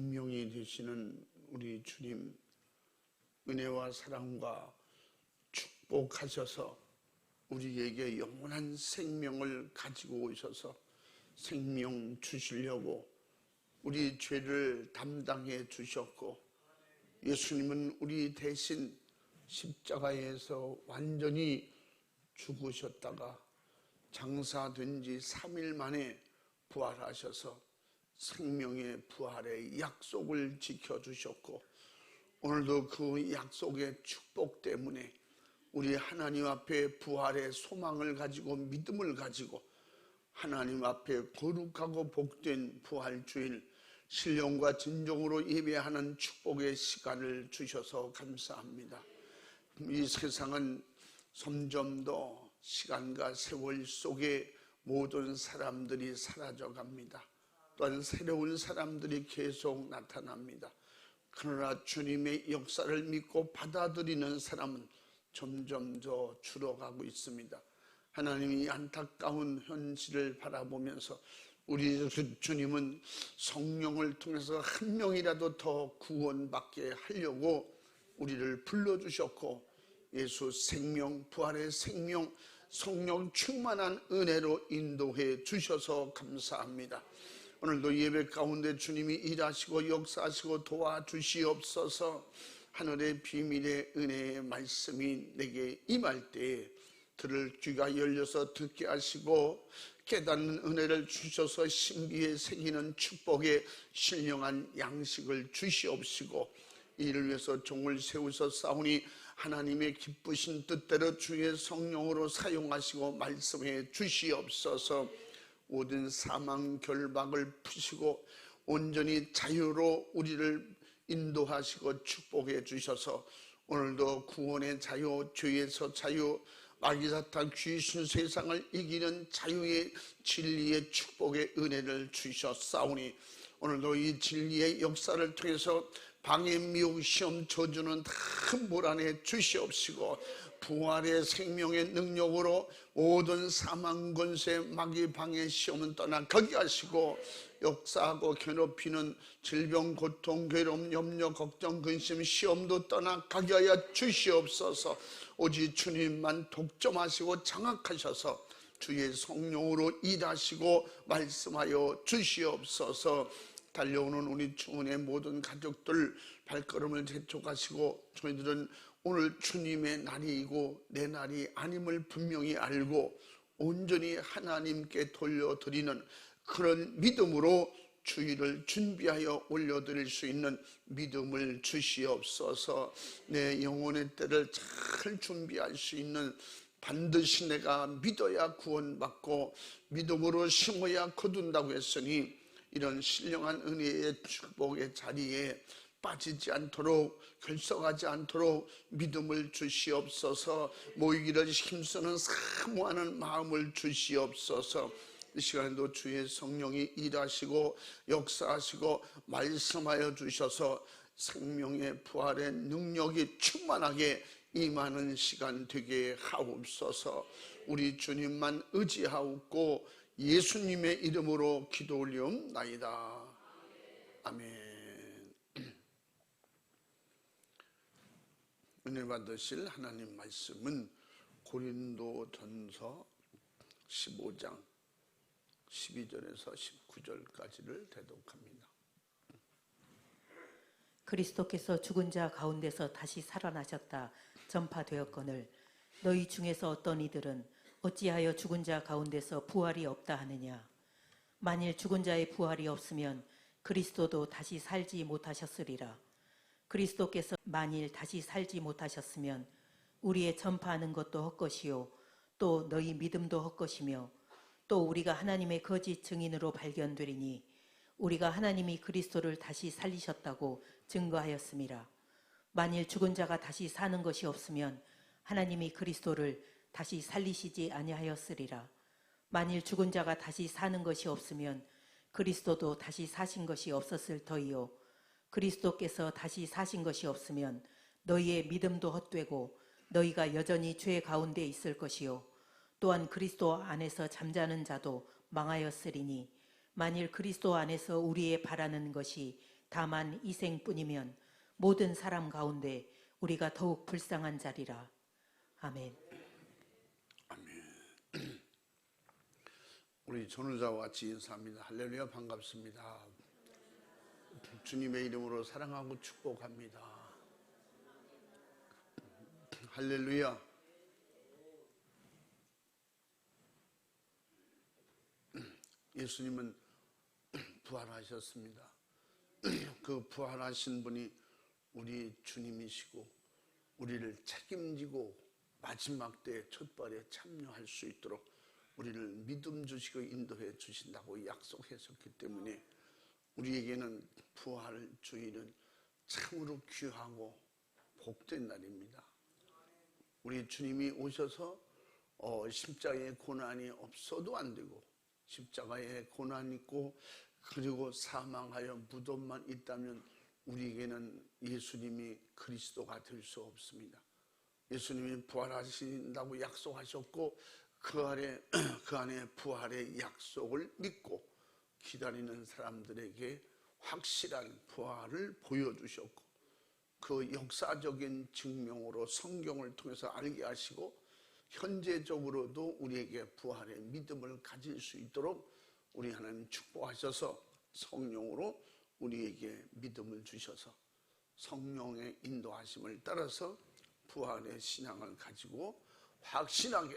생명이 되시는 우리 주님, 은혜와 사랑과 축복하셔서 우리에게 영원한 생명을 가지고 오셔서 생명 주시려고 우리 죄를 담당해 주셨고, 예수님은 우리 대신 십자가에서 완전히 죽으셨다가 장사된 지 3일 만에 부활하셔서 생명의 부활의 약속을 지켜주셨고, 오늘도 그 약속의 축복 때문에 우리 하나님 앞에 부활의 소망을 가지고 믿음을 가지고 하나님 앞에 거룩하고 복된 부활주일 신령과 진정으로 예배하는 축복의 시간을 주셔서 감사합니다. 이 세상은 점점 더 시간과 세월 속에 모든 사람들이 사라져 갑니다. 또한 새로운 사람들이 계속 나타납니다. 그러나 주님의 역사를 믿고 받아들이는 사람은 점점 더 줄어가고 있습니다. 하나님이 안타까운 현실을 바라보면서 우리 주님은 성령을 통해서 한 명이라도 더 구원받게 하려고 우리를 불러주셨고, 예수 생명, 부활의 생명, 성령 충만한 은혜로 인도해 주셔서 감사합니다. 오늘도 예배 가운데 주님이 일하시고 역사하시고 도와주시옵소서. 하늘의 비밀의 은혜의 말씀이 내게 임할 때에 들을 귀가 열려서 듣게 하시고 깨닫는 은혜를 주셔서 신비에 새기는 축복의 신령한 양식을 주시옵시고, 이를 위해서 종을 세우서 싸우니 하나님의 기쁘신 뜻대로 주의 성령으로 사용하시고 말씀해 주시옵소서. 모든 사망 결박을 푸시고 온전히 자유로 우리를 인도하시고 축복해 주셔서 오늘도 구원의 자유, 죄에서 자유, 마귀 사탄 귀신 세상을 이기는 자유의 진리의 축복의 은혜를 주셨사오니, 오늘도 이 진리의 역사를 통해서 방해, 미혹, 시험, 저주는 다 몰아내 주시옵시고, 부활의 생명의 능력으로 모든 사망, 권세, 마귀, 방해, 시험은 떠나가게 하시고, 역사하고 괴롭히는 질병, 고통, 괴로움, 염려, 걱정, 근심, 시험도 떠나가게 하여 주시옵소서. 오직 주님만 독점하시고 장악하셔서 주의 성령으로 일하시고 말씀하여 주시옵소서. 달려오는 우리 주은의 모든 가족들 발걸음을 재촉하시고, 저희들은 오늘 주님의 날이고 내 날이 아님을 분명히 알고 온전히 하나님께 돌려드리는 그런 믿음으로 주일을 준비하여 올려드릴 수 있는 믿음을 주시옵소서. 내 영혼의 때를 잘 준비할 수 있는, 반드시 내가 믿어야 구원받고 믿음으로 심어야 거둔다고 했으니, 이런 신령한 은혜의 축복의 자리에 빠지지 않도록, 결석하지 않도록 믿음을 주시옵소서. 모이기를 힘쓰는 사모하는 마음을 주시옵소서. 이 시간에도 주의 성령이 일하시고 역사하시고 말씀하여 주셔서 생명의 부활의 능력이 충만하게 임하는 시간 되게 하옵소서. 우리 주님만 의지하옵고 예수님의 이름으로 기도 올리옵나이다. 아멘. 은혜 받으실 하나님 말씀은 고린도전서 15장 12절에서 19절까지를 대독합니다. 그리스도께서 죽은 자 가운데서 다시 살아나셨다 전파되었거늘 너희 중에서 어떤 이들은 어찌하여 죽은 자 가운데서 부활이 없다 하느냐. 만일 죽은 자의 부활이 없으면 그리스도도 다시 살지 못하셨으리라. 그리스도께서 만일 다시 살지 못하셨으면 우리의 전파하는 것도 헛것이요 또 너희 믿음도 헛것이며, 또 우리가 하나님의 거짓 증인으로 발견되리니 우리가 하나님이 그리스도를 다시 살리셨다고 증거하였음이라. 만일 죽은 자가 다시 사는 것이 없으면 하나님이 그리스도를 다시 살리시지 아니하였으리라. 만일 죽은 자가 다시 사는 것이 없으면 그리스도도 다시 사신 것이 없었을 터이요 그리스도께서 다시 사신 것이 없으면 너희의 믿음도 헛되고 너희가 여전히 죄 가운데 있을 것이요 또한 그리스도 안에서 잠자는 자도 망하였으리니, 만일 그리스도 안에서 우리의 바라는 것이 다만 이 생뿐이면 모든 사람 가운데 우리가 더욱 불쌍한 자리라. 아멘. 우리 전우자와 같이 인사합니다. 할렐루야, 반갑습니다. 주님의 이름으로 사랑하고 축복합니다. 할렐루야. 예수님은 부활하셨습니다. 그 부활하신 분이 우리 주님이시고 우리를 책임지고 마지막 때의 첫발에 참여할 수 있도록 우리를 믿음 주시고 인도해 주신다고 약속하셨기 때문에 우리에게는 부활 주일은 참으로 귀하고 복된 날입니다. 우리 주님이 오셔서 십자가의 고난이 없어도 안 되고 십자가에 고난 있고 그리고 사망하여 무덤만 있다면 우리에게는 예수님이 그리스도가 될 수 없습니다. 예수님이 부활하신다고 약속하셨고 그 안에 부활의 약속을 믿고 기다리는 사람들에게 확실한 부활을 보여주셨고 그 역사적인 증명으로 성경을 통해서 알게 하시고 현재적으로도 우리에게 부활의 믿음을 가질 수 있도록 우리 하나님 축복하셔서 성령으로 우리에게 믿음을 주셔서 성령의 인도하심을 따라서 부활의 신앙을 가지고 확신하게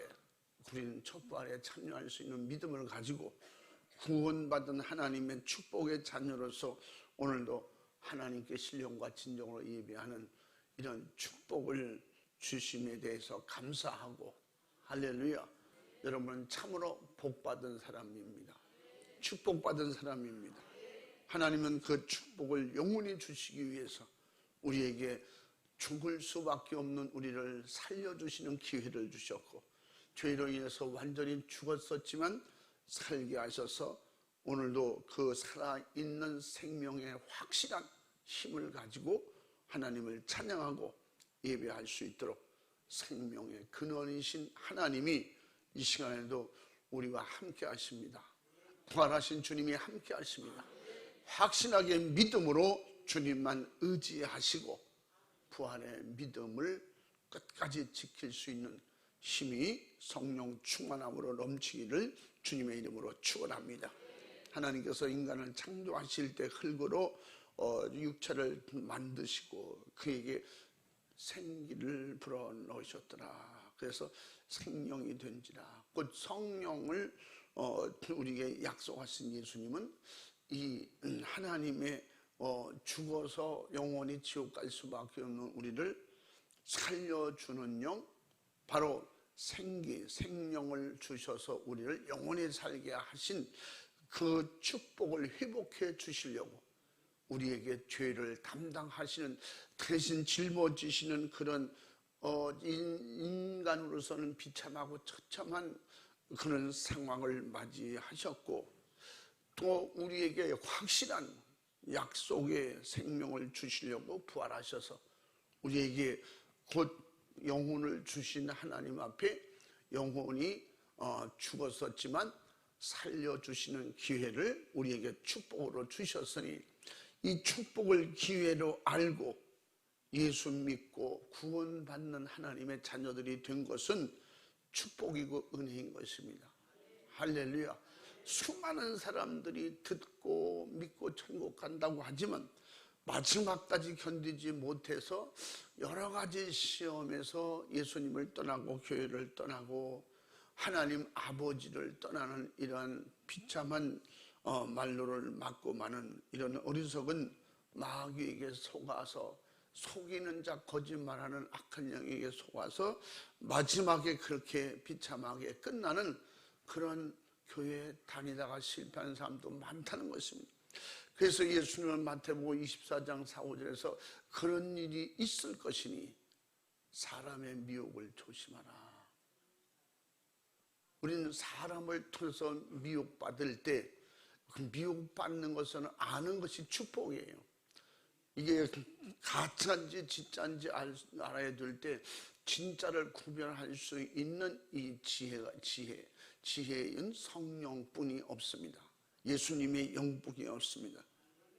우리는 첫 부활에 참여할 수 있는 믿음을 가지고 구원받은 하나님의 축복의 자녀로서 오늘도 하나님께 신령과 진정으로 예배하는 이런 축복을 주심에 대해서 감사하고 할렐루야. 여러분은 참으로 복받은 사람입니다. 축복받은 사람입니다. 하나님은 그 축복을 영원히 주시기 위해서 우리에게 죽을 수밖에 없는 우리를 살려주시는 기회를 주셨고 죄로 인해서 완전히 죽었었지만 살게 하셔서 오늘도 그 살아있는 생명의 확실한 힘을 가지고 하나님을 찬양하고 예배할 수 있도록 생명의 근원이신 하나님이 이 시간에도 우리와 함께 하십니다. 부활하신 주님이 함께 하십니다. 확신하게 믿음으로 주님만 의지하시고 부활의 믿음을 끝까지 지킬 수 있는 힘이 성령 충만함으로 넘치기를 주님의 이름으로 축원합니다. 하나님께서 인간을 창조하실 때 흙으로 육체를 만드시고 그에게 생기를 불어넣으셨더라. 그래서 생명이 된지라. 곧 성령을 우리에게 약속하신 예수님은 이 하나님의 죽어서 영원히 지옥 갈 수밖에 없는 우리를 살려주는 영, 바로 생명을 주셔서 우리를 영원히 살게 하신 그 축복을 회복해 주시려고 우리에게 죄를 담당하시는 대신 짊어지시는 그런 인간으로서는 비참하고 처참한 그런 상황을 맞이하셨고 또 우리에게 확실한 약속의 생명을 주시려고 부활하셔서 우리에게 곧 영혼을 주신 하나님 앞에 영혼이 죽었었지만 살려주시는 기회를 우리에게 축복으로 주셨으니 이 축복을 기회로 알고 예수 믿고 구원받는 하나님의 자녀들이 된 것은 축복이고 은혜인 것입니다. 할렐루야. 수많은 사람들이 듣고 믿고 천국 간다고 하지만 마지막까지 견디지 못해서 여러 가지 시험에서 예수님을 떠나고 교회를 떠나고 하나님 아버지를 떠나는 이러한 비참한 말로를 맞고 마는 이런 어리석은 마귀에게 속아서 속이는 자 거짓말하는 악한 영에게 속아서 마지막에 그렇게 비참하게 끝나는 그런 교회 다니다가 실패한 사람도 많다는 것입니다. 그래서 예수님은 마태복음 24장 4, 5절에서 그런 일이 있을 것이니 사람의 미혹을 조심하라. 우리는 사람을 통해서 미혹받을 때 그 미혹받는 것은 아는 것이 축복이에요. 이게 가짜인지 진짜인지 알아야 될 때 진짜를 구별할 수 있는 이 지혜는 성령뿐이 없습니다. 예수님의 영뿐이 없습니다.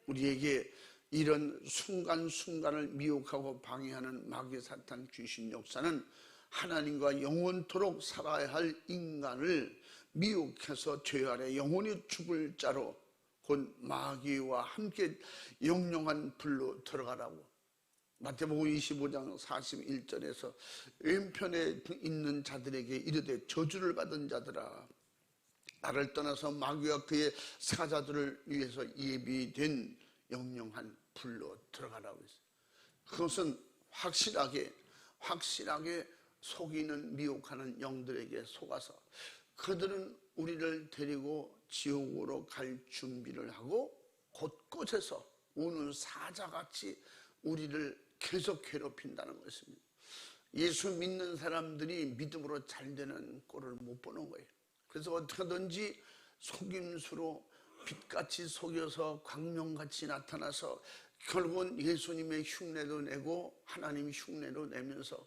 우리에게 이런 순간순간을 미혹하고 방해하는 마귀 사탄 귀신 역사는 하나님과 영원토록 살아야 할 인간을 미혹해서 죄 아래 영원히 죽을 자로 곧 마귀와 함께 영영한 불로 들어가라고 마태복음 25장 41절에서 왼편에 있는 자들에게 이르되 저주를 받은 자들아 나를 떠나서 마귀와 그의 사자들을 위해서 예비된 영영한 불로 들어가라고 했어요. 그것은 확실하게 속이는 미혹하는 영들에게 속아서 그들은 우리를 데리고 지옥으로 갈 준비를 하고 곳곳에서 우는 사자같이 우리를 계속 괴롭힌다는 것입니다. 예수 믿는 사람들이 믿음으로 잘 되는 꼴을 못 보는 거예요. 그래서 어떻게든지 속임수로 빛같이 속여서 광명같이 나타나서 결국은 예수님의 흉내도 내고 하나님 흉내도 내면서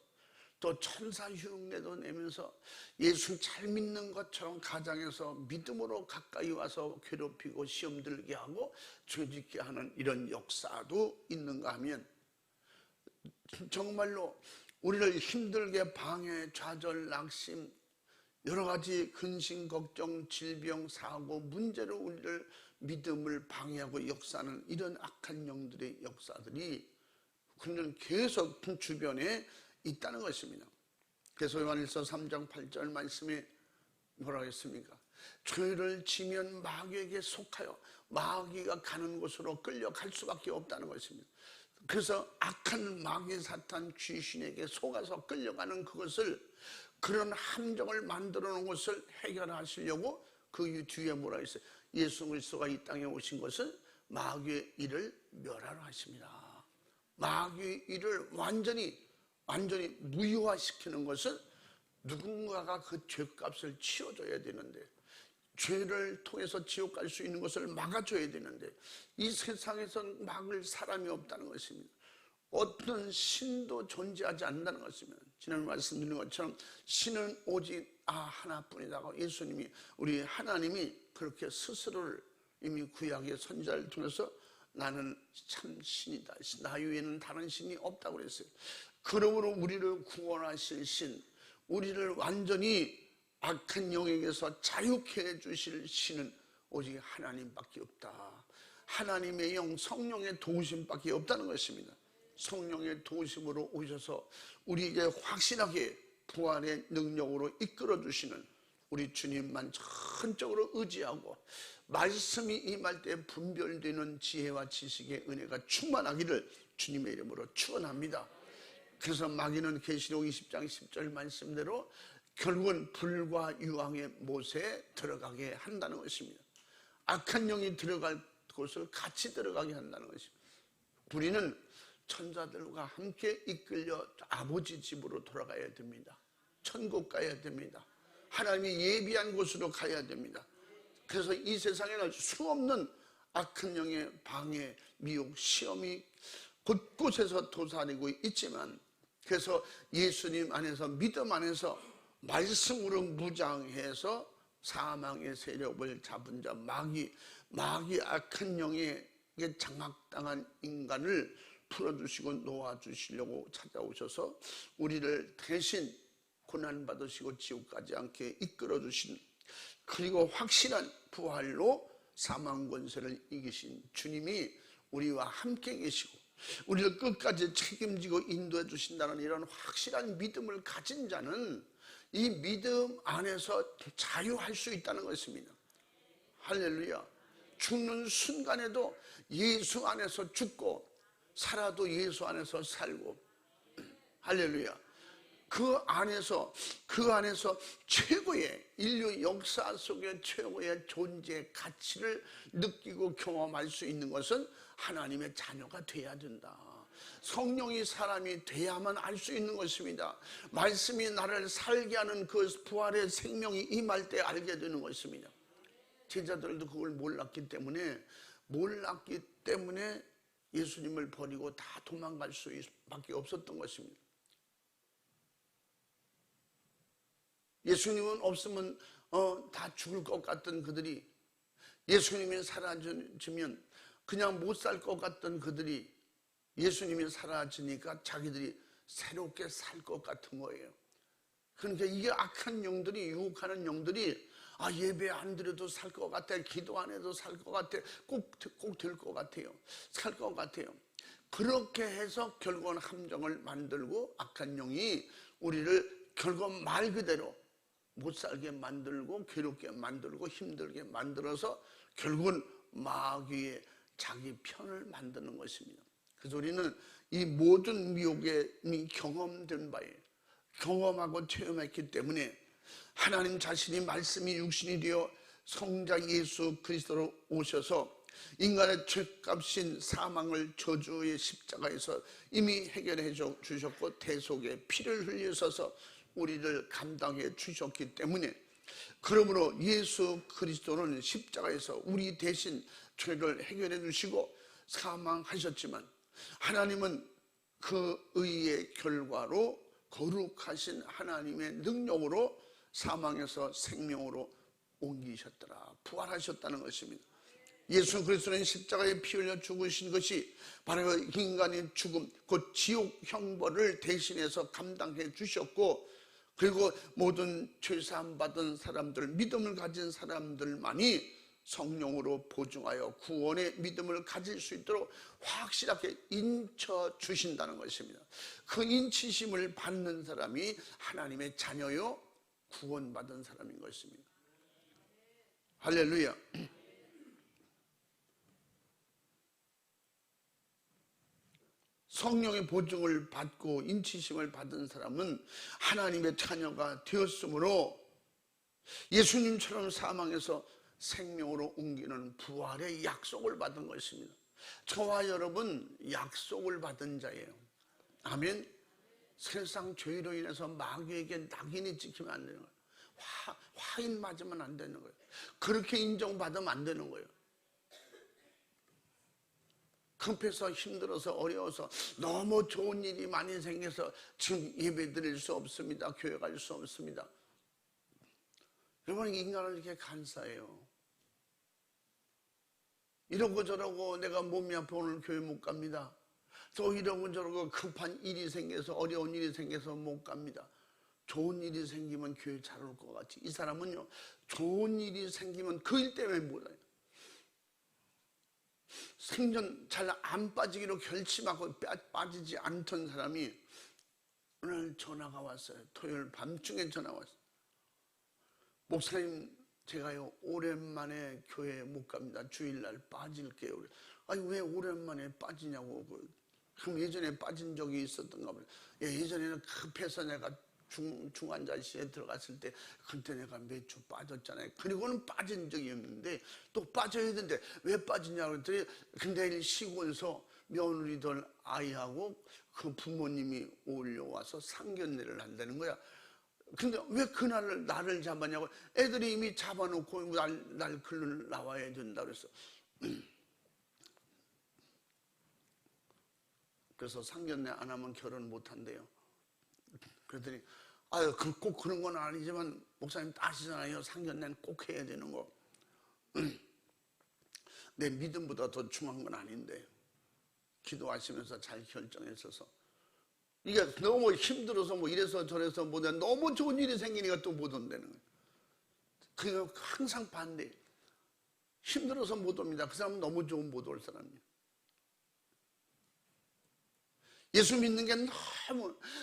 또 천사 흉내도 내면서 예수 잘 믿는 것처럼 가장해서 믿음으로 가까이 와서 괴롭히고 시험 들게 하고 죄짓게 하는 이런 역사도 있는가 하면 정말로 우리를 힘들게 방해, 좌절, 낙심 여러 가지 근심, 걱정, 질병, 사고, 문제로 우리를 믿음을 방해하고 역사하는 이런 악한 영들의 역사들이 그냥 계속 주변에 있다는 것입니다. 그래서 요한일서 3장 8절 말씀에 뭐라고 했습니까? 죄를 지면 마귀에게 속하여 마귀가 가는 곳으로 끌려갈 수밖에 없다는 것입니다. 그래서 악한 마귀 사탄 귀신에게 속아서 끌려가는 그것을 그런 함정을 만들어 놓은 것을 해결하시려고 그 뒤에 뭐라 했어요? 예수 그리스도가 이 땅에 오신 것은 마귀의 일을 멸하러 하십니다. 마귀의 일을 완전히 무효화시키는 것은 누군가가 그 죄값을 치워줘야 되는데 죄를 통해서 지옥 갈 수 있는 것을 막아줘야 되는데 이 세상에선 막을 사람이 없다는 것입니다. 어떤 신도 존재하지 않는다는 것입니다. 지난번에 말씀드린 것처럼 신은 오직 하나뿐이다고 예수님이 우리 하나님이 그렇게 스스로를 이미 구약의 선지자를 통해서 나는 참 신이다. 나 외에는 다른 신이 없다고 그랬어요. 그러므로 우리를 구원하실 신, 우리를 완전히 악한 영에게서 자유케 해주실 신은 오직 하나님밖에 없다. 하나님의 영, 성령의 도우심밖에 없다는 것입니다. 성령의 도우심으로 오셔서 우리에게 확실하게 부활의 능력으로 이끌어주시는 우리 주님만 전적으로 의지하고 말씀이 임할 때 분별되는 지혜와 지식의 은혜가 충만하기를 주님의 이름으로 축원합니다. 그래서 마귀는 계시록 20장 10절 말씀대로 결국은 불과 유황의 못에 들어가게 한다는 것입니다. 악한 영이 들어갈 곳을 같이 들어가게 한다는 것입니다. 우리는 천사들과 함께 이끌려 아버지 집으로 돌아가야 됩니다. 천국 가야 됩니다. 하나님이 예비한 곳으로 가야 됩니다. 그래서 이 세상에는 수없는 악한 영의 방해, 미혹, 시험이 곳곳에서 도사리고 있지만 그래서 예수님 안에서 믿음 안에서 말씀으로 무장해서 사망의 세력을 잡은 자 마귀 악한 영에게 장악당한 인간을 풀어주시고 놓아주시려고 찾아오셔서 우리를 대신 고난받으시고 지옥 가지 않게 이끌어주신 그리고 확실한 부활로 사망 권세를 이기신 주님이 우리와 함께 계시고 우리를 끝까지 책임지고 인도해 주신다는 이런 확실한 믿음을 가진 자는 이 믿음 안에서 자유할 수 있다는 것입니다. 할렐루야. 죽는 순간에도 예수 안에서 죽고 살아도 예수 안에서 살고 할렐루야. 그 안에서 최고의 인류 역사 속의 최고의 존재 가치를 느끼고 경험할 수 있는 것은 하나님의 자녀가 돼야 된다. 성령이 사람이 돼야만 알 수 있는 것입니다. 말씀이 나를 살게 하는 그 부활의 생명이 임할 때 알게 되는 것입니다. 제자들도 그걸 몰랐기 때문에 예수님을 버리고 다 도망갈 수밖에 없었던 것입니다. 예수님은 없으면 다 죽을 것 같던 그들이 예수님이 사라지면 그냥 못 살 것 같던 그들이 예수님이 사라지니까 자기들이 새롭게 살 것 같은 거예요. 그러니까 이게 악한 영들이, 유혹하는 영들이 예배 안 드려도 살 것 같아, 기도 안 해도 살 것 같아, 꼭 될 것 같아요, 살 것 같아요. 그렇게 해서 결국은 함정을 만들고 악한 영이 우리를 결국 말 그대로 못 살게 만들고 괴롭게 만들고 힘들게 만들어서 결국은 마귀의 자기 편을 만드는 것입니다. 그래서 우리는 이 모든 미혹에 이미 경험된 바예요. 경험하고 체험했기 때문에 하나님 자신이 말씀이 육신이 되어 성자 예수 그리스도로 오셔서 인간의 죄값인 사망을 저주의 십자가에서 이미 해결해 주셨고 대속의 피를 흘리셔서 우리를 감당해 주셨기 때문에, 그러므로 예수 그리스도는 십자가에서 우리 대신 죄를 해결해 주시고 사망하셨지만 하나님은 그 의의 결과로 거룩하신 하나님의 능력으로 사망에서 생명으로 옮기셨더라, 부활하셨다는 것입니다. 예수 그리스도는 십자가에 피 흘려 죽으신 것이 바로 인간의 죽음, 곧 지옥 형벌을 대신해서 감당해 주셨고, 그리고 모든 죄사함 받은 사람들, 믿음을 가진 사람들만이 성령으로 보증하여 구원의 믿음을 가질 수 있도록 확실하게 인쳐 주신다는 것입니다. 그 인치심을 받는 사람이 하나님의 자녀요 구원받은 사람인 것입니다. 할렐루야. 성령의 보증을 받고 인치심을 받은 사람은 하나님의 자녀가 되었으므로 예수님처럼 사망해서 생명으로 옮기는 부활의 약속을 받은 것입니다. 저와 여러분 약속을 받은 자예요. 아멘. 세상 죄로 인해서 마귀에게 낙인이 찍히면 안 되는 거예요. 화인 맞으면 안 되는 거예요. 그렇게 인정받으면 안 되는 거예요. 급해서 힘들어서 어려워서 너무 좋은 일이 많이 생겨서 지금 예배 드릴 수 없습니다, 교회 갈 수 없습니다. 여러분, 인간은 이렇게 간사해요. 이러고 저러고 내가 몸이 아파 오늘 교회 못 갑니다. 또 이러고 저러고 급한 일이 생겨서, 어려운 일이 생겨서 못 갑니다. 좋은 일이 생기면 교회 잘 올 것 같이, 이 사람은요 좋은 일이 생기면 그 일 때문에 못 와요. 생전 잘 안 빠지기로 결심하고 빠지지 않던 사람이 오늘 전화가 왔어요. 토요일 밤중에 전화가 왔어요. 목사님, 제가요 오랜만에 교회 못 갑니다. 주일날 빠질게요. 아니 왜 오랜만에 빠지냐고. 그럼 예전에 빠진 적이 있었던가 봐요. 예전에는 급해서 내가 중환자실에 들어갔을 때 그때 내가 몇 주 빠졌잖아요. 그리고는 빠진 적이 없는데 또 빠져야 되는데 왜 빠지냐고 그랬더니 근데 시골에서 며느리들 아이하고 그 부모님이 올려와서 상견례를 한다는 거야. 근데 왜 그날을 나를 잡았냐고. 애들이 이미 잡아놓고 날 글로 나와야 된다 그랬어. 그래서 상견례 안 하면 결혼 못 한대요. 그랬더니 꼭 그런 건 아니지만 목사님 아시잖아요. 상견례는 꼭 해야 되는 거. 내 믿음보다 더 중요한 건 아닌데 기도하시면서 잘 결정했어서 이게 너무 힘들어서 뭐 이래서 저래서 뭐냐 너무 좋은 일이 생기니까 또 못 온다는 거예요. 그게 항상 반대. 힘들어서 못 옵니다. 그 사람은 너무 좋은 못 올 사람이에요. 예수 믿는 게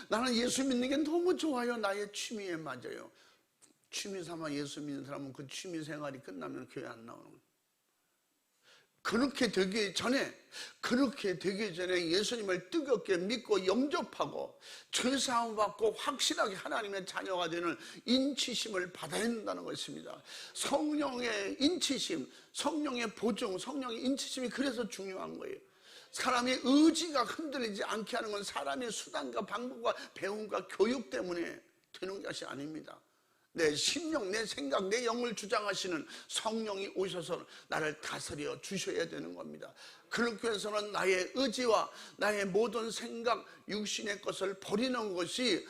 나는 예수 믿는 게 너무 좋아요. 나의 취미에 맞아요. 취미 삼아 예수 믿는 사람은 그 취미 생활이 끝나면 교회 안 나오는 거예요. 그렇게 되기 전에 예수님을 뜨겁게 믿고 영접하고 죄사함 받고 확실하게 하나님의 자녀가 되는 인치심을 받아야 한다는 것입니다. 성령의 인치심, 성령의 보증, 성령의 인치심이 그래서 중요한 거예요. 사람의 의지가 흔들리지 않게 하는 건 사람의 수단과 방법과 배움과 교육 때문에 되는 것이 아닙니다. 내 심령, 내 생각, 내 영을 주장하시는 성령이 오셔서 나를 다스려 주셔야 되는 겁니다. 그렇게 해서는 나의 의지와 나의 모든 생각, 육신의 것을 버리는 것이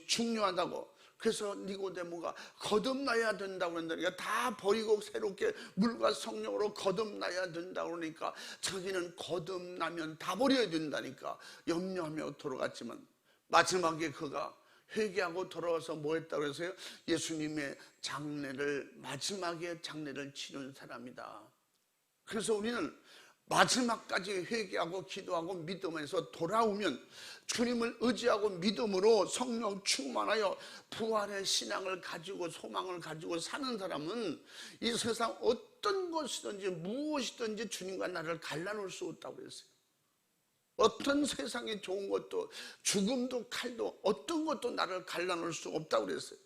중요하다고. 그래서 니고데모가 거듭나야 된다고 그런다니까, 다 버리고 새롭게 물과 성령으로 거듭나야 된다고 그러니까 자기는 거듭나면 다 버려야 된다니까 염려하며 돌아갔지만, 마지막에 그가 회개하고 돌아와서 뭐 했다고 해서요? 예수님의 장례를, 마지막에 장례를 치른 사람이다. 그래서 우리는 마지막까지 회개하고 기도하고 믿음에서 돌아오면, 주님을 의지하고 믿음으로 성령 충만하여 부활의 신앙을 가지고 소망을 가지고 사는 사람은 이 세상 어떤 것이든지 무엇이든지 주님과 나를 갈라놓을 수 없다고 그랬어요. 어떤 세상에 좋은 것도, 죽음도 칼도, 어떤 것도 나를 갈라놓을 수 없다고 그랬어요.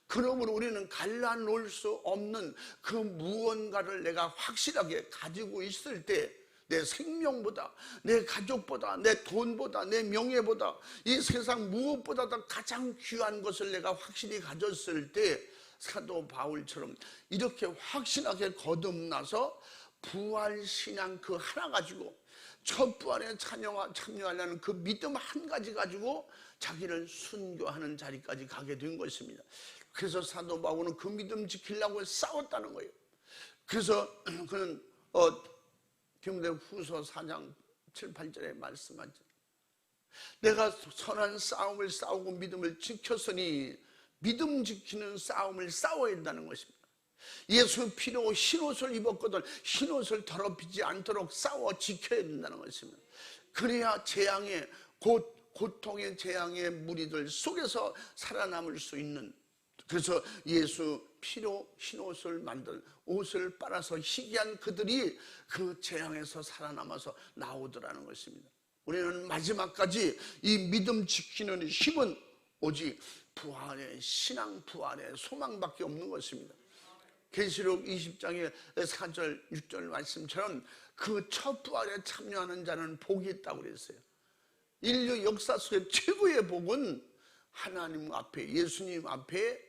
그러므로 우리는 갈라놓을 수 없는 그 무언가를 내가 확실하게 가지고 있을 때, 내 생명보다, 내 가족보다, 내 돈보다, 내 명예보다, 이 세상 무엇보다도 가장 귀한 것을 내가 확실히 가졌을 때, 사도 바울처럼 이렇게 확실하게 거듭나서 부활신앙 그 하나 가지고, 첫 부활에 참여하려는 그 믿음 한 가지 가지고 자기를 순교하는 자리까지 가게 된 것입니다. 그래서 사도 바울은 그 믿음 지키려고 싸웠다는 거예요. 그래서 그는 디모데후서 4장 7, 8절에 말씀하죠. 내가 선한 싸움을 싸우고 믿음을 지켰으니, 믿음 지키는 싸움을 싸워야 한다는 것입니다. 예수 피로 흰옷을 입었거든 흰옷을 더럽히지 않도록 싸워 지켜야 된다는 것입니다. 그래야 재앙의 고통의 재앙의 무리들 속에서 살아남을 수 있는, 그래서 예수 피로 흰옷을 만든 옷을 빨아서 희귀한 그들이 그 재앙에서 살아남아서 나오더라는 것입니다. 우리는 마지막까지 이 믿음 지키는 힘은 오직 부활의 신앙, 부활의 소망밖에 없는 것입니다. 계시록 20장의 4절 6절 말씀처럼 그 첫 부활에 참여하는 자는 복이 있다고 그랬어요. 인류 역사 속의 최고의 복은 하나님 앞에, 예수님 앞에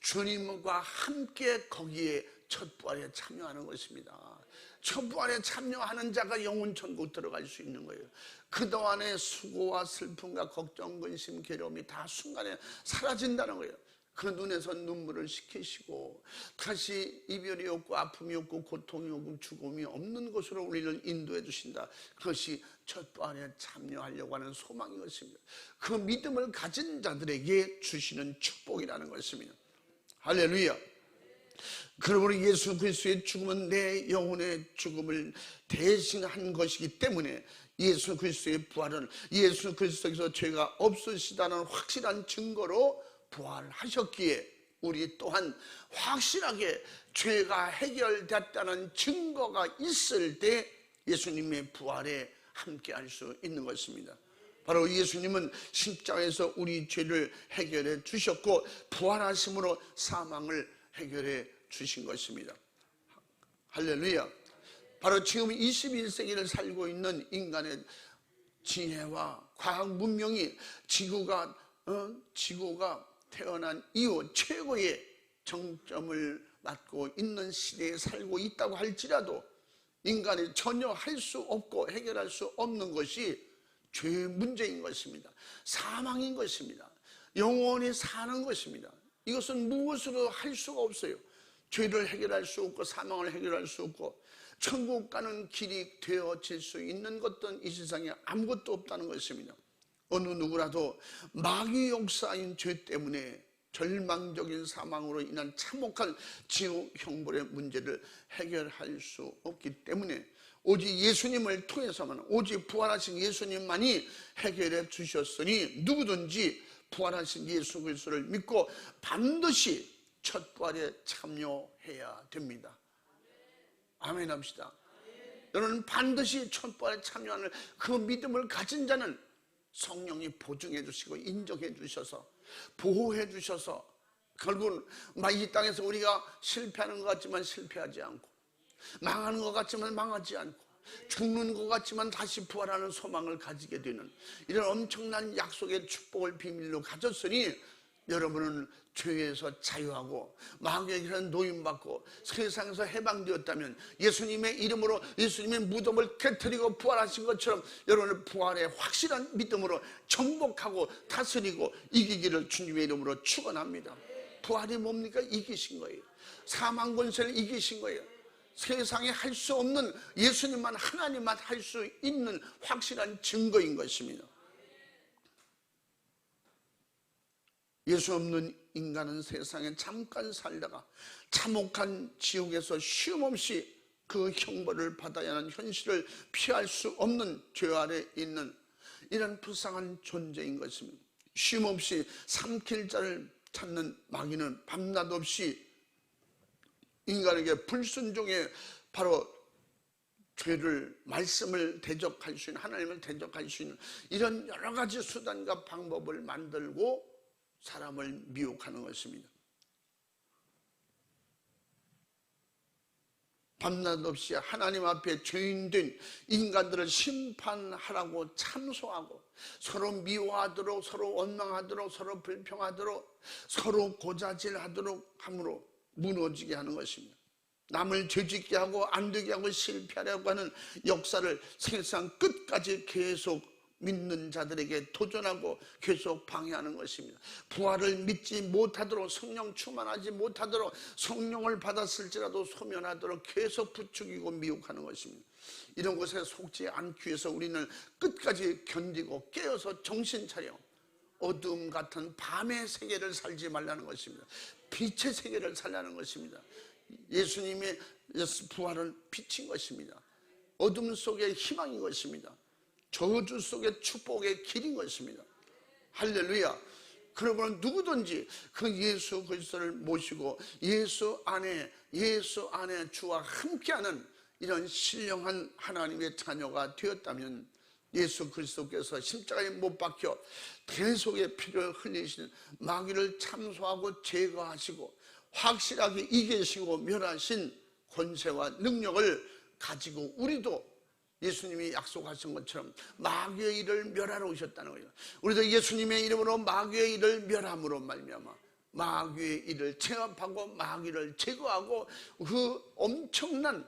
주님과 함께 거기에 첫 부활에 참여하는 것입니다. 첫 부활에 참여하는 자가 영원 천국 들어갈 수 있는 거예요. 그동안의 수고와 슬픔과 걱정, 근심, 괴로움이 다 순간에 사라진다는 거예요. 그 눈에서 눈물을 씻기시고 다시 이별이 없고 아픔이 없고 고통이 없고 죽음이 없는 곳으로 우리를 인도해 주신다. 그것이 첫 부활에 참여하려고 하는 소망인 것입니다. 그 믿음을 가진 자들에게 주시는 축복이라는 것입니다. 할렐루야. 그러므로 예수 그리스도의 죽음은 내 영혼의 죽음을 대신한 것이기 때문에 예수 그리스도의 부활은 예수 그리스도에서 죄가 없으시다는 확실한 증거로 부활하셨기에 우리 또한 확실하게 죄가 해결됐다는 증거가 있을 때 예수님의 부활에 함께할 수 있는 것입니다. 바로 예수님은 십자가에서 우리 죄를 해결해 주셨고 부활하심으로 사망을 해결해 주신 것입니다. 할렐루야. 바로 지금 21세기를 살고 있는 인간의 지혜와 과학 문명이 지구가 태어난 이후 최고의 정점을 맞고 있는 시대에 살고 있다고 할지라도 인간이 전혀 할 수 없고 해결할 수 없는 것이 죄의 문제인 것입니다. 사망인 것입니다. 영원히 사는 것입니다. 이것은 무엇으로 할 수가 없어요. 죄를 해결할 수 없고 사망을 해결할 수 없고 천국 가는 길이 되어질 수 있는 것은 이 세상에 아무것도 없다는 것입니다. 어느 누구라도 마귀 역사인 죄 때문에 절망적인 사망으로 인한 참혹한 지옥 형벌의 문제를 해결할 수 없기 때문에 오직 예수님을 통해서만, 오직 부활하신 예수님만이 해결해 주셨으니 누구든지 부활하신 예수 그리스도를 믿고 반드시 첫 부활에 참여해야 됩니다. 아멘 합시다. 여러분 반드시 첫 부활에 참여하는 그 믿음을 가진 자는 성령이 보증해 주시고 인정해 주셔서 보호해 주셔서 결국은 이 땅에서 우리가 실패하는 것 같지만 실패하지 않고 망하는 것 같지만 망하지 않고 죽는 것 같지만 다시 부활하는 소망을 가지게 되는 이런 엄청난 약속의 축복을 비밀로 가졌으니 여러분은 죄에서 자유하고 마귀에게 노임받고 세상에서 해방되었다면 예수님의 이름으로 예수님의 무덤을 깨뜨리고 부활하신 것처럼 여러분의 부활의 확실한 믿음으로 정복하고 다스리고 이기기를 주님의 이름으로 축원합니다. 부활이 뭡니까? 이기신 거예요. 사망 권세를 이기신 거예요. 세상에 할 수 없는, 예수님만 하나님만 할 수 있는 확실한 증거인 것입니다. 예수 없는 인간은 세상에 잠깐 살다가 참혹한 지옥에서 쉼없이 그 형벌을 받아야 하는 현실을 피할 수 없는 죄 아래 있는 이런 불쌍한 존재인 것입니다. 쉼없이 삼킬 자를 찾는 마귀는 밤낮 없이 인간에게 불순종해 바로 죄를, 말씀을 대적할 수 있는, 하나님을 대적할 수 있는 이런 여러 가지 수단과 방법을 만들고 사람을 미혹하는 것입니다. 밤낮 없이 하나님 앞에 죄인된 인간들을 심판하라고 참소하고 서로 미워하도록, 서로 원망하도록, 서로 불평하도록, 서로 고자질하도록 함으로 무너지게 하는 것입니다. 남을 죄짓게 하고 안 되게 하고 실패하려고 하는 역사를 세상 끝까지 계속 믿는 자들에게 도전하고 계속 방해하는 것입니다. 부활을 믿지 못하도록, 성령 충만하지 못하도록, 성령을 받았을지라도 소멸하도록 계속 부추기고 미혹하는 것입니다. 이런 것에 속지 않기 위해서 우리는 끝까지 견디고 깨어서 정신 차려 어둠 같은 밤의 세계를 살지 말라는 것입니다. 빛의 세계를 살라는 것입니다. 예수님의 부활은 빛인 것입니다. 어둠 속의 희망인 것입니다. 저주 속의 축복의 길인 것입니다. 할렐루야. 그러므로 누구든지 그 예수 그리스도를 모시고 예수 안에 주와 함께하는 이런 신령한 하나님의 자녀가 되었다면 예수 그리스도께서 십자가에 못 박혀 대속의 피를 흘리신 마귀를 참소하고 제거하시고 확실하게 이기시고 멸하신 권세와 능력을 가지고 우리도 예수님이 약속하신 것처럼 마귀의 일을 멸하러 오셨다는 거예요. 우리도 예수님의 이름으로 마귀의 일을 멸함으로 말미암아 마귀의 일을 제압하고 마귀를 제거하고 그 엄청난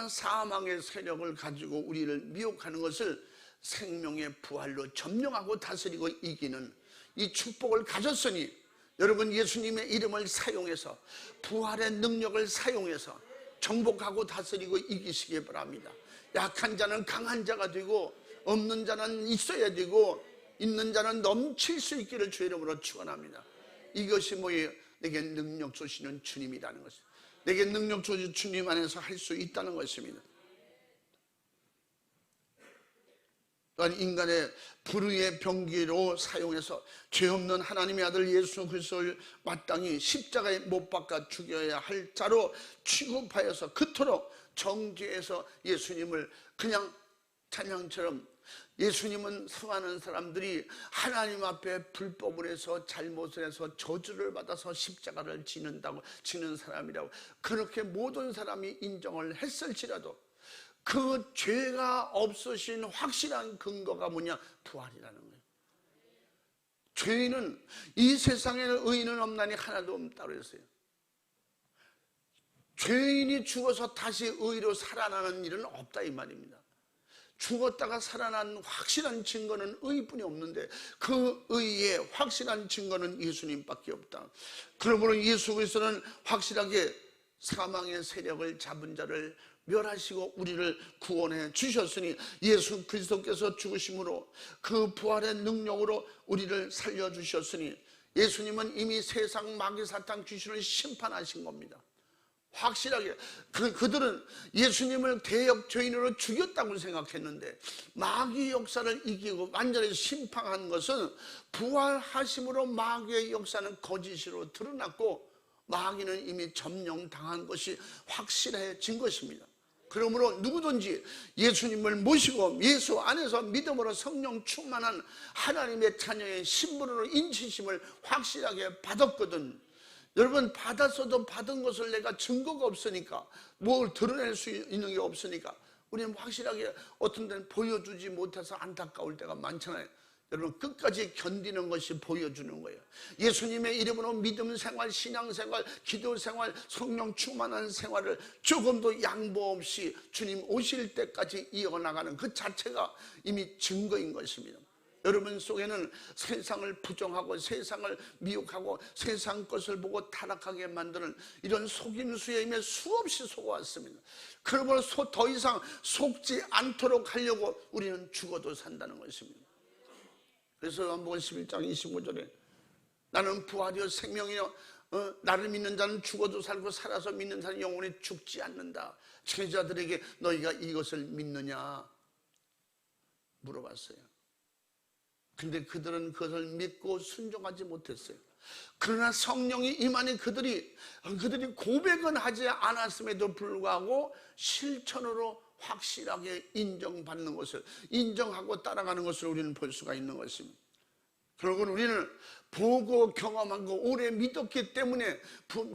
사망의 세력을 가지고 우리를 미혹하는 것을 생명의 부활로 점령하고 다스리고 이기는 이 축복을 가졌으니 여러분 예수님의 이름을 사용해서 부활의 능력을 사용해서 정복하고 다스리고 이기시기 바랍니다. 약한 자는 강한 자가 되고 없는 자는 있어야 되고 있는 자는 넘칠 수 있기를 주의 이름으로 축원합니다. 이것이 뭐예요? 내게 능력 주시는 주님이라는 것입니다. 내게 능력 주시는 주님 안에서 할 수 있다는 것입니다. 또한 인간의 불의의 병기로 사용해서 죄 없는 하나님의 아들 예수 그리스도를 마땅히 십자가에 못 박아 죽여야 할 자로 취급하여서 그토록 정죄해서 예수님을 그냥 찬양처럼 예수님은 수많은 사람들이 하나님 앞에 불법을 해서 잘못을 해서 저주를 받아서 십자가를 지는 사람이라고 그렇게 모든 사람이 인정을 했을지라도 그 죄가 없으신 확실한 근거가 뭐냐? 부활이라는 거예요. 죄인은 이 세상에는 의인은 없나니 하나도 없다고 그랬어요. 죄인이 죽어서 다시 의로 살아나는 일은 없다 이 말입니다. 죽었다가 살아난 확실한 증거는 의뿐이 없는데 그 의의 확실한 증거는 예수님밖에 없다. 그러므로 예수 그리스도는 확실하게 사망의 세력을 잡은 자를 멸하시고 우리를 구원해 주셨으니 예수 그리스도께서 죽으심으로 그 부활의 능력으로 우리를 살려주셨으니 예수님은 이미 세상 마귀 사탄 귀신을 심판하신 겁니다. 확실하게 그들은 예수님을 대역 죄인으로 죽였다고 생각했는데 마귀 역사를 이기고 완전히 심판한 것은 부활하심으로 마귀의 역사는 거짓으로 드러났고 마귀는 이미 점령당한 것이 확실해진 것입니다. 그러므로 누구든지 예수님을 모시고 예수 안에서 믿음으로 성령 충만한 하나님의 자녀의 신분으로 인치심을 확실하게 받았거든. 여러분 받았어도 받은 것을 내가 증거가 없으니까 뭘 드러낼 수 있는 게 없으니까 우리는 확실하게 어떤 데는 보여주지 못해서 안타까울 때가 많잖아요. 여러분 끝까지 견디는 것이 보여주는 거예요. 예수님의 이름으로 믿음 생활, 신앙 생활, 기도 생활, 성령 충만한 생활을 조금도 양보 없이 주님 오실 때까지 이어나가는 그 자체가 이미 증거인 것입니다. 여러분 속에는 세상을 부정하고 세상을 미혹하고 세상 것을 보고 타락하게 만드는 이런 속임수에 임해 수없이 속아왔습니다. 그러므로 더 이상 속지 않도록 하려고 우리는 죽어도 산다는 것입니다. 그래서 요한복음 11장 25절에 나는 부활이요 생명이요 나를 믿는 자는 죽어도 살고 살아서 믿는 자는 영원히 죽지 않는다. 제자들에게 너희가 이것을 믿느냐 물어봤어요. 근데 그들은 그것을 믿고 순종하지 못했어요. 그러나 성령이 임하니 그들이 고백은 하지 않았음에도 불구하고 실천으로 확실하게 인정받는 것을, 인정하고 따라가는 것을 우리는 볼 수가 있는 것입니다. 결국은 우리는 보고 경험한 거 오래 믿었기 때문에,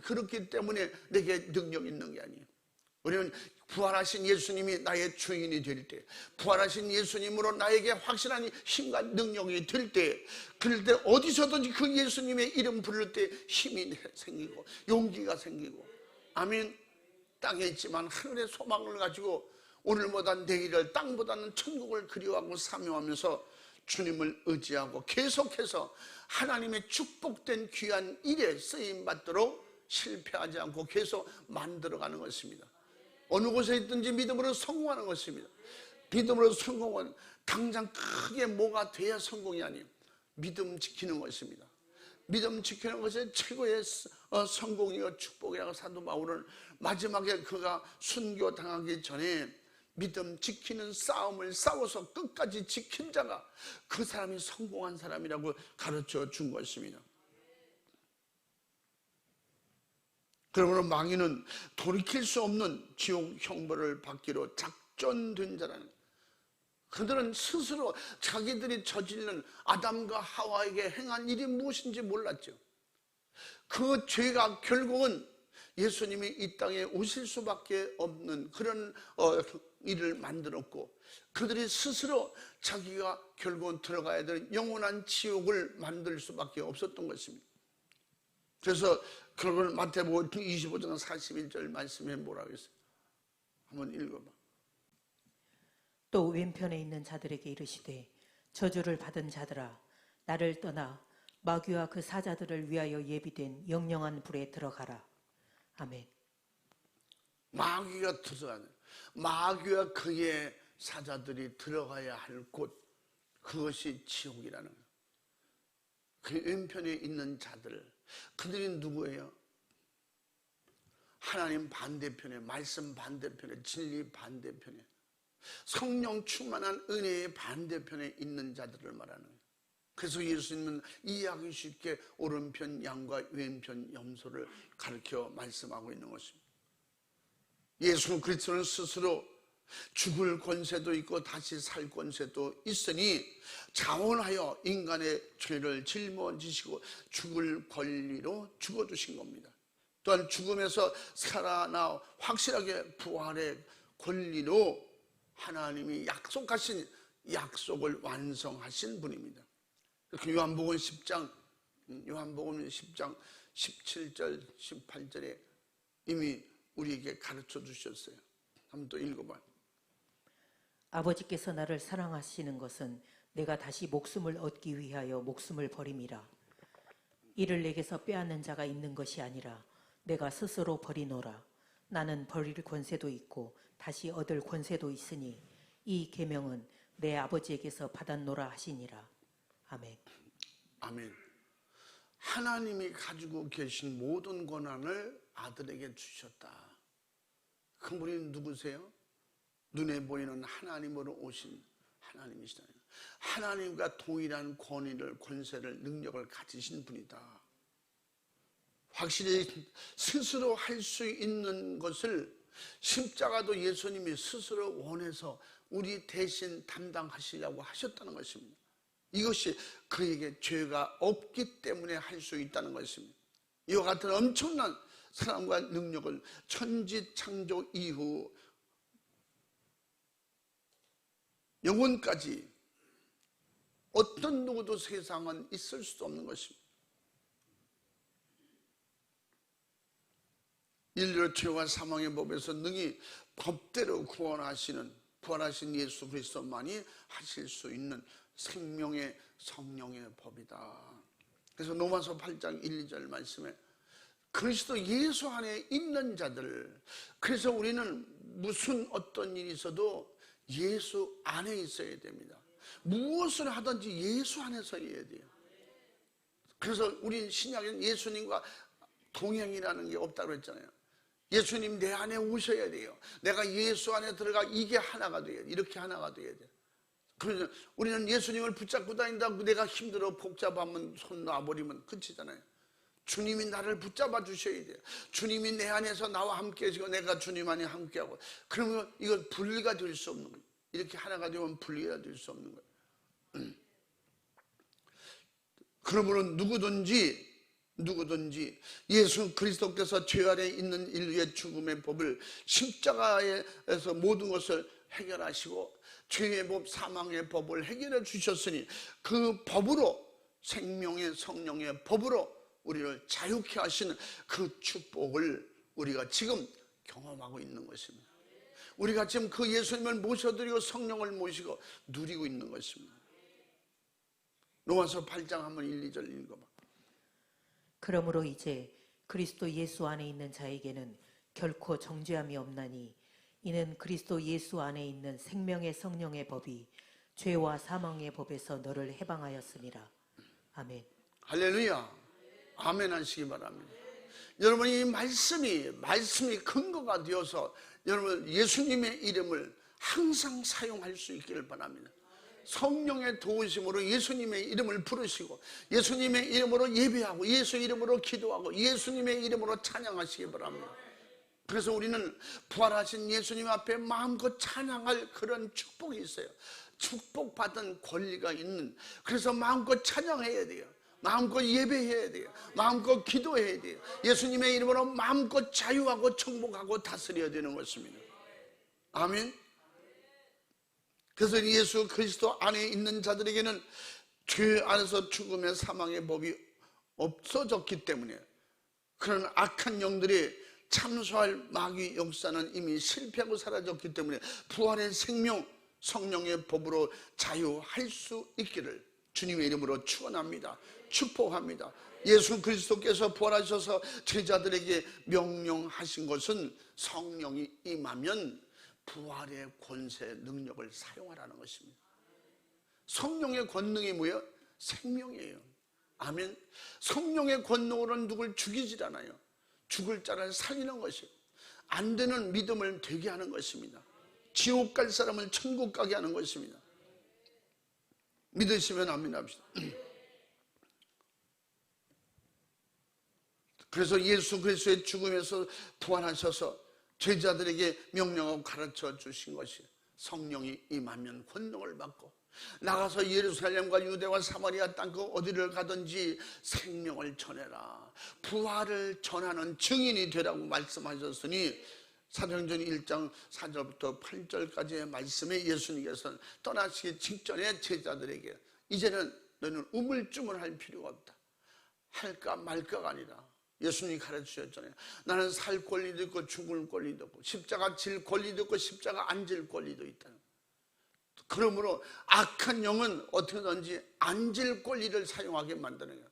그렇기 때문에 내게 능력이 있는 게 아니에요. 우리는 부활하신 예수님이 나의 주인이 될 때, 부활하신 예수님으로 나에게 확실한 힘과 능력이 될 때, 그럴 때 어디서든지 그 예수님의 이름 부를 때 힘이 생기고 용기가 생기고, 아멘. 땅에 있지만 하늘의 소망을 가지고 오늘보다 내일을, 땅보다는 천국을 그리워하고 사모하면서 주님을 의지하고 계속해서 하나님의 축복된 귀한 일에 쓰임받도록 실패하지 않고 계속 만들어가는 것입니다. 어느 곳에 있든지 믿음으로 성공하는 것입니다. 믿음으로 성공은 당장 크게 뭐가 돼야 성공이 아니에요. 믿음 지키는 것입니다. 믿음 지키는 것이 최고의 성공이고 축복이라고 사도 바울은 마지막에 그가 순교당하기 전에 믿음 지키는 싸움을 싸워서 끝까지 지킨 자가 그 사람이 성공한 사람이라고 가르쳐 준 것입니다. 그러므로 망인은 돌이킬 수 없는 지옥 형벌을 받기로 작정된 자라는, 그들은 스스로 자기들이 저지른 아담과 하와에게 행한 일이 무엇인지 몰랐죠. 그 죄가 결국은 예수님이 이 땅에 오실 수밖에 없는 그런 일을 만들었고, 그들이 스스로 자기가 결국은 들어가야 되는 영원한 지옥을 만들 수밖에 없었던 것입니다. 그래서 결국은 마태복음 25장 41절 말씀에 뭐라고 했어요? 한번 읽어봐. 또 왼편에 있는 자들에게 이르시되 저주를 받은 자들아 나를 떠나 마귀와 그 사자들을 위하여 예비된 영영한 불에 들어가라. 아멘. 마귀가 들어가는, 마귀와 그의 사자들이 들어가야 할 곳, 그것이 지옥이라는 거예요. 그 왼편에 있는 자들, 그들이 누구예요? 하나님 반대편에, 말씀 반대편에, 진리 반대편에, 성령 충만한 은혜의 반대편에 있는 자들을 말하는 거예요. 그래서 예수님은 이해하기 쉽게 오른편 양과 왼편 염소를 가르쳐 말씀하고 있는 것입니다. 예수 그리스도는 스스로 죽을 권세도 있고 다시 살 권세도 있으니 자원하여 인간의 죄를 짊어지시고 죽을 권리로 죽어주신 겁니다. 또한 죽음에서 살아나 확실하게 부활의 권리로 하나님이 약속하신 약속을 완성하신 분입니다. 요한복음 10장 17절 18절에 이미 우리에게 가르쳐 주셨어요. 한번 또 읽어봐요. 아버지께서 나를 사랑하시는 것은 내가 다시 목숨을 얻기 위하여 목숨을 버림이라. 이를 내게서 빼앗는 자가 있는 것이 아니라 내가 스스로 버리노라. 나는 버릴 권세도 있고 다시 얻을 권세도 있으니 이 계명은 내 아버지에게서 받았노라 하시니라. 아멘. 아멘. 하나님이 가지고 계신 모든 권한을 아들에게 주셨다. 그분이 누구세요? 눈에 보이는 하나님으로 오신 하나님이시다. 하나님과 동일한 권위를, 권세를, 능력을 가지신 분이다. 확실히 스스로 할 수 있는 것을 십자가도 예수님이 스스로 원해서 우리 대신 담당하시려고 하셨다는 것입니다. 이것이 그에게 죄가 없기 때문에 할 수 있다는 것입니다. 이와 같은 엄청난 사랑과 능력을 천지창조 이후 영혼까지 어떤 누구도 세상은 있을 수 없는 것입니다. 인류의 죄와 사망의 법에서 능히 법대로 부활하신 예수 그리스도만이 하실 수 있는 생명의 성령의 법이다. 그래서 로마서 8장 1, 2절 말씀에 그리스도 예수 안에 있는 자들, 그래서 우리는 무슨 어떤 일이 있어도 예수 안에 있어야 됩니다. 무엇을 하든지 예수 안에서 해야 돼요. 그래서 우리 신약에는 예수님과 동행이라는 게 없다고 했잖아요. 예수님 내 안에 오셔야 돼요. 내가 예수 안에 들어가 이게 하나가 돼야 돼. 이렇게 하나가 돼야 돼. 그래서 우리는 예수님을 붙잡고 다닌다고 내가 힘들어 복잡하면 손 놔버리면 끝이잖아요. 주님이 나를 붙잡아 주셔야 돼요. 주님이 내 안에서 나와 함께 하시고 내가 주님 안에 함께하고, 그러면 이건 분리가 될 수 없는 거예요. 이렇게 하나가 되면 분리가 될 수 없는 거예요. 그러므로 누구든지 예수 그리스도께서 죄 아래 있는 인류의 죽음의 법을 십자가에서 모든 것을 해결하시고 죄의 법, 사망의 법을 해결해 주셨으니 그 법으로, 생명의 성령의 법으로 우리를 자유케 하시는 그 축복을 우리가 지금 경험하고 있는 것입니다. 우리가 지금 그 예수님을 모셔드리고 성령을 모시고 누리고 있는 것입니다. 로마서 8장 한번 1, 2절 읽어봐. 그러므로 이제 그리스도 예수 안에 있는 자에게는 결코 정죄함이 없나니 이는 그리스도 예수 안에 있는 생명의 성령의 법이 죄와 사망의 법에서 너를 해방하였음이라. 아멘. 할렐루야. 아멘 하시기 바랍니다. 여러분, 이 말씀이 근거가 되어서 여러분 예수님의 이름을 항상 사용할 수 있기를 바랍니다. 성령의 도우심으로 예수님의 이름을 부르시고 예수님의 이름으로 예배하고 예수 이름으로 기도하고 예수님의 이름으로 찬양하시기 바랍니다. 그래서 우리는 부활하신 예수님 앞에 마음껏 찬양할 그런 축복이 있어요. 축복받은 권리가 있는, 그래서 마음껏 찬양해야 돼요. 마음껏 예배해야 돼요. 마음껏 기도해야 돼요. 예수님의 이름으로 마음껏 자유하고 정복하고 다스려야 되는 것입니다. 아멘. 그래서 예수 그리스도 안에 있는 자들에게는 죄 안에서 죽음의 사망의 법이 없어졌기 때문에 그런 악한 영들이 참소할 마귀 역사는 이미 실패하고 사라졌기 때문에 부활의 생명 성령의 법으로 자유할 수 있기를 주님의 이름으로 축원합니다. 축복합니다. 예수 그리스도께서 부활하셔서 제자들에게 명령하신 것은 성령이 임하면 부활의 권세 능력을 사용하라는 것입니다. 성령의 권능이 뭐예요? 생명이에요. 아멘. 성령의 권능으로는 누굴 죽이질 않아요. 죽을 자를 살리는 것이에요. 안 되는 믿음을 되게 하는 것입니다. 지옥 갈 사람을 천국 가게 하는 것입니다. 믿으시면 아멘 합시다. 그래서 예수 그리스도의 죽음에서 부활하셔서 제자들에게 명령하고 가르쳐 주신 것이 성령이 임하면 권능을 받고 나가서 예루살렘과 유대와 사마리아 땅 그 어디를 가든지 생명을 전해라. 부활을 전하는 증인이 되라고 말씀하셨으니 사도행전 1장 4절부터 8절까지의 말씀에 예수님께서는 떠나시기 직전에 제자들에게 이제는 너는 우물쭈물할 필요가 없다. 할까 말까가 아니라 예수님이 가르치셨잖아요. 나는 살 권리도 있고 죽을 권리도 있고 십자가 질 권리도 있고 십자가 안 질 권리도 있다. 그러므로 악한 영은 어떻게든지 안 질 권리를 사용하게 만드는 거예요.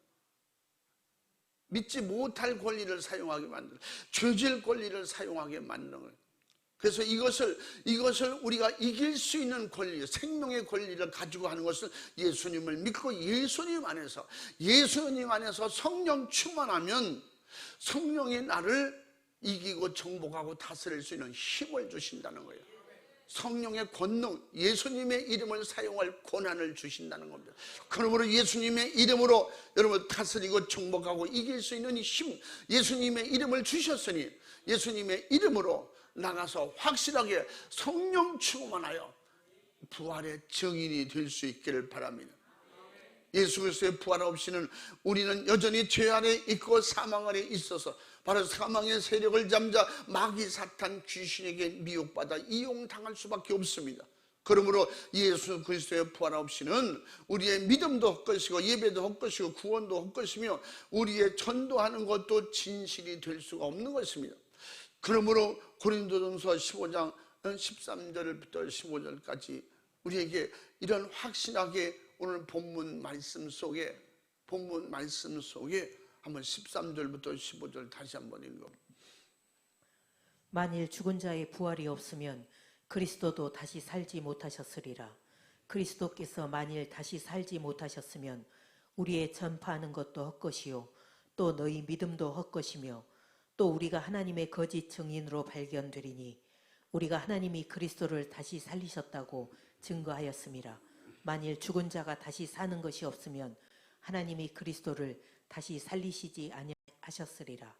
믿지 못할 권리를 사용하게 만드는 거예요. 죄질 권리를 사용하게 만드는 거예요. 그래서 이것을 우리가 이길 수 있는 권리, 생명의 권리를 가지고 하는 것은 예수님을 믿고 예수님 안에서 성령 충만하면 성령이 나를 이기고 정복하고 다스릴 수 있는 힘을 주신다는 거예요. 성령의 권능, 예수님의 이름을 사용할 권한을 주신다는 겁니다. 그러므로 예수님의 이름으로 여러분 다스리고 정복하고 이길 수 있는 힘, 예수님의 이름을 주셨으니 예수님의 이름으로 나가서 확실하게 성령 충만하여 부활의 증인이 될 수 있기를 바랍니다. 예수 그리스도의 부활 없이는 우리는 여전히 죄 안에 있고 사망 안에 있어서 바로 사망의 세력을 잠자 마귀 사탄 귀신에게 미혹받아 이용당할 수밖에 없습니다. 그러므로 예수 그리스도의 부활 없이는 우리의 믿음도 헛것이고 예배도 헛것이고 구원도 헛것이며 우리의 전도하는 것도 진실이 될 수가 없는 것입니다. 그러므로 고린도전서 15장 13절부터 15절까지 우리에게 이런 확실하게 오늘 본문 말씀 속에 한번 13절부터 15절 다시 한번 읽어. 만일 죽은 자의 부활이 없으면 그리스도도 다시 살지 못하셨으리라. 그리스도께서 만일 다시 살지 못하셨으면 우리의 전파하는 것도 헛것이요 또 너희 믿음도 헛것이며 또 우리가 하나님의 거짓 증인으로 발견되리니 우리가 하나님이 그리스도를 다시 살리셨다고 증거하였음이라. 만일 죽은 자가 다시 사는 것이 없으면 하나님이 그리스도를 다시 살리시지 아니하셨으리라.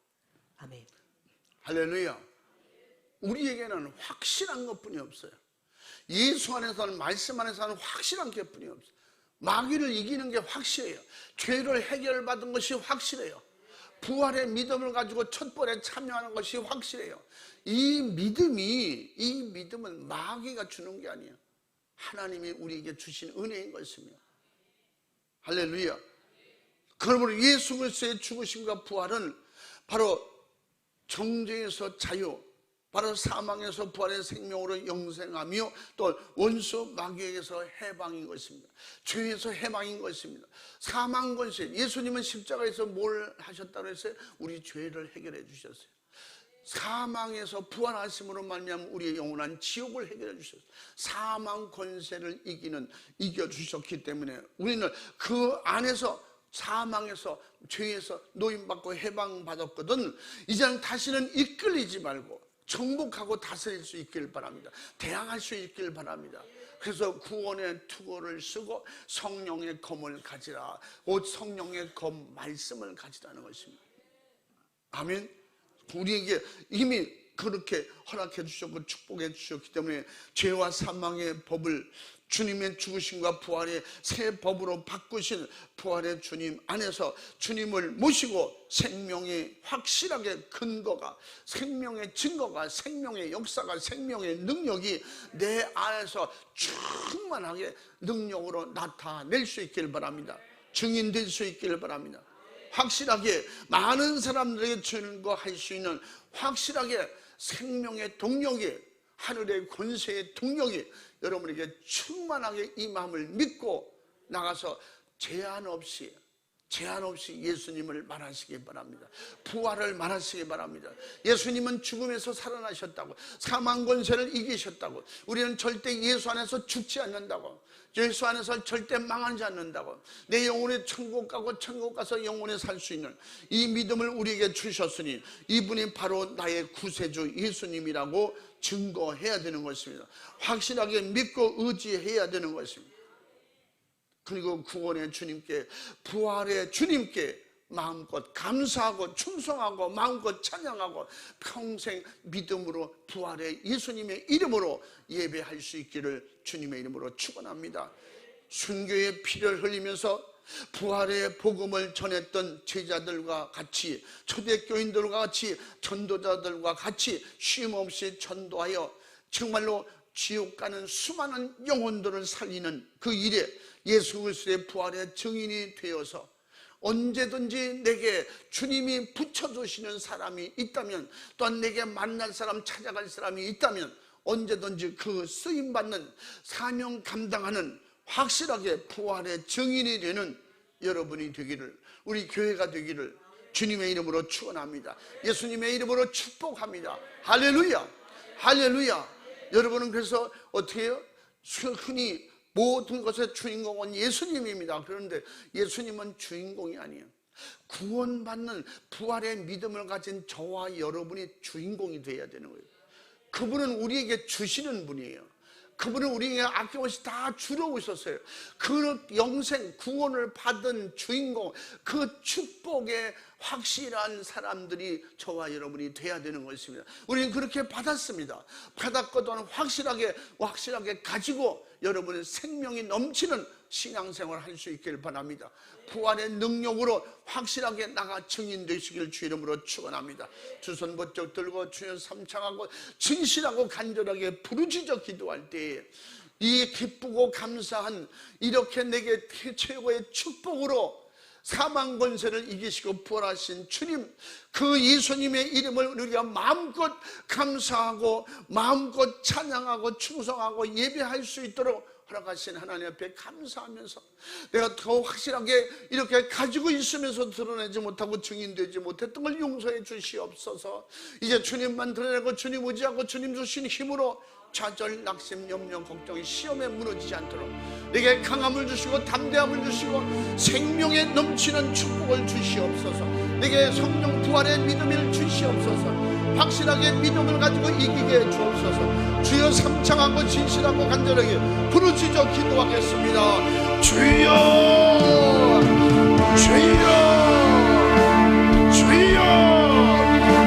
아멘. 할렐루야. 우리에게는 확실한 것뿐이 없어요. 예수 안에서는, 말씀 안에서는 확실한 것뿐이 없어요. 마귀를 이기는 게 확실해요. 죄를 해결받은 것이 확실해요. 부활의 믿음을 가지고 첫번에 참여하는 것이 확실해요. 이 믿음은 마귀가 주는 게 아니에요. 하나님이 우리에게 주신 은혜인 것입니다. 할렐루야. 그러므로 예수 그리스도의 죽으심과 부활은 바로 정죄에서 자유, 바로 사망에서 부활의 생명으로 영생하며 또 원수 마귀에게서 해방인 것입니다. 죄에서 해방인 것입니다. 사망 권세, 예수님은 십자가에서 뭘 하셨다고 했어요? 우리 죄를 해결해 주셨어요. 사망에서 부활하심으로 말미암아 우리의 영원한 지옥을 해결해 주셨어요. 사망 권세를 이겨주셨기 때문에 우리는 그 안에서, 사망에서, 죄에서 노임받고 해방받았거든. 이제는 다시는 이끌리지 말고 정복하고 다스릴 수 있길 바랍니다. 대항할 수 있길 바랍니다. 그래서 구원의 투구를 쓰고 성령의 검을 가지라. 곧 성령의 검, 말씀을 가지라는 것입니다. 아멘. 우리에게 이미 그렇게 허락해 주셨고 축복해 주셨기 때문에 죄와 사망의 법을 주님의 죽으심과 부활의 새 법으로 바꾸신 부활의 주님 안에서 주님을 모시고 생명의 확실하게 근거가, 생명의 증거가, 생명의 역사가, 생명의 능력이 내 안에서 충만하게 능력으로 나타낼 수 있길 바랍니다. 증인될 수 있길 바랍니다. 확실하게 많은 사람들에게 증거할 수 있는 확실하게 생명의 동력이, 하늘의 권세의 동력이 여러분에게 충만하게 이 마음을 믿고 나가서 제한 없이 예수님을 말하시기 바랍니다. 부활을 말하시기 바랍니다. 예수님은 죽음에서 살아나셨다고, 사망 권세를 이기셨다고, 우리는 절대 예수 안에서 죽지 않는다고, 예수 안에서 절대 망하지 않는다고, 내 영혼이 천국 가고 천국 가서 영원히 살 수 있는 이 믿음을 우리에게 주셨으니 이분이 바로 나의 구세주 예수님이라고 증거해야 되는 것입니다. 확실하게 믿고 의지해야 되는 것입니다. 그리고 구원의 주님께, 부활의 주님께 마음껏 감사하고 충성하고 마음껏 찬양하고 평생 믿음으로 부활의 예수님의 이름으로 예배할 수 있기를 주님의 이름으로 축원합니다. 순교의 피를 흘리면서 부활의 복음을 전했던 제자들과 같이, 초대교인들과 같이, 전도자들과 같이 쉼없이 전도하여 정말로 지옥 가는 수많은 영혼들을 살리는 그 일에 예수 그리스도의 부활의 증인이 되어서 언제든지 내게 주님이 붙여주시는 사람이 있다면, 또한 내게 만날 사람, 찾아갈 사람이 있다면 언제든지 그 쓰임받는, 사명 감당하는 확실하게 부활의 증인이 되는 여러분이 되기를, 우리 교회가 되기를 주님의 이름으로 축원합니다. 예수님의 이름으로 축복합니다. 할렐루야, 할렐루야. 여러분은 그래서 어떻게 해요? 흔히 모든 것의 주인공은 예수님입니다. 그런데 예수님은 주인공이 아니에요. 구원받는 부활의 믿음을 가진 저와 여러분이 주인공이 되어야 되는 거예요. 그분은 우리에게 주시는 분이에요. 그분은 우리에게 아낌없이 다 주려고 있었어요. 그 영생 구원을 받은 주인공, 그 축복의 확실한 사람들이 저와 여러분이 돼야 되는 것입니다. 우리는 그렇게 받았습니다. 받았거든 확실하게 가지고 여러분의 생명이 넘치는 신앙생활을 할 수 있기를 바랍니다. 부활의 능력으로 확실하게 나가 증인 되시길 주 이름으로 축원합니다. 두 손 번쩍 들고 주여 삼창하고 진실하고 간절하게 부르짖어 기도할 때에 이 기쁘고 감사한 이렇게 내게 최고의 축복으로 사망 권세를 이기시고 부활하신 주님, 그 예수님의 이름을 우리가 마음껏 감사하고 마음껏 찬양하고 충성하고 예배할 수 있도록 허락하신 하나님 앞에 감사하면서 내가 더 확실하게 이렇게 가지고 있으면서 드러내지 못하고 증인되지 못했던 걸 용서해 주시옵소서. 이제 주님만 드러내고 주님 의지하고 주님 주신 힘으로 좌절, 낙심, 염려, 걱정이 시험에 무너지지 않도록 내게 강함을 주시고 담대함을 주시고 생명에 넘치는 축복을 주시옵소서. 내게 성령 부활의 믿음을 주시옵소서. 확실하게 믿음을 가지고 이기게 해 주옵소서. 주여 삼창하고 진실하고 간절하게 부르짖어 기도하겠습니다. 주여